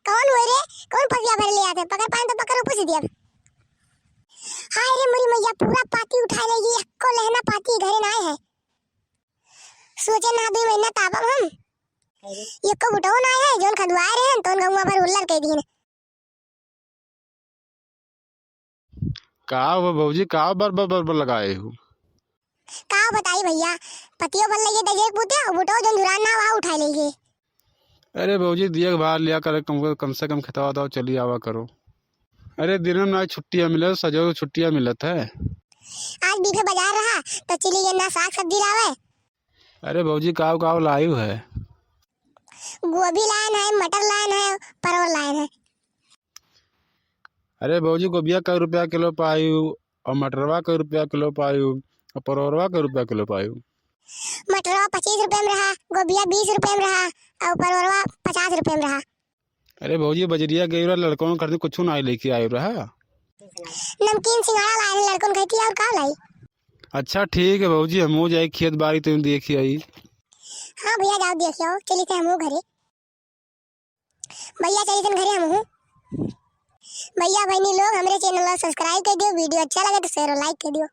कौन हुए रे? कौन पतिया भर ले आते? पकड़ पाए तो पकड़ ऊपर से दिया। हाय रे मोरी मैया, पूरा पाती उठा लेगी, एको लहना पाती घरे ना है। सोचे ना 2 महीना ताबम हम एको बुटो ना है जोन खदुआए रहे तोन गौवा भर हुल्लर कह दीन। का वो भौजी का बर लगाए हो? का बताई भैया, पतियो बल लगे दजे पुते बुटो जोन जुरान ना वहां उठा लेगी। अरे भौजी दिया बाहर लिया कर, कम से कम खतवा दाओ चली आवा करो। अरे दिन में आज छुट्टियां मिले, सजो छुट्टियां मिलत है। आज बीफे बाजार रहा तो चली गई ना साग सब्जी लावे। अरे भौजी काव काव लायु है? गोभी लायन है, मटर लायन है, परवल लायन है। अरे भौजी गोभिया कै रुपया किलो पायु और मटरवा कै रुपया किलो पायु और परवरवा कै रुपया किलो पायु? मटरवा 25 रुपए में रहा, गोभिया 20 रुपए में रहा और परवलवा 50 रुपए में रहा। अरे भौजी बजरिया गई लड़कों खरीद कुछ ना लेके आयु रहा। नमकीन सिंघाड़ा लाए लड़कों कहती और का लाई। अच्छा ठीक है भौजी, हम हो जाए खेत बाड़ी तुम देखी आई। हाँ भैया जाओ देखियो, चली थे हम घरे। भैया चली थे घरे हम। भैया बहनी लोग हमारे चैनल को सब्सक्राइब कर दियो, वीडियो अच्छा लगे तो शेयर और लाइक कर दियो।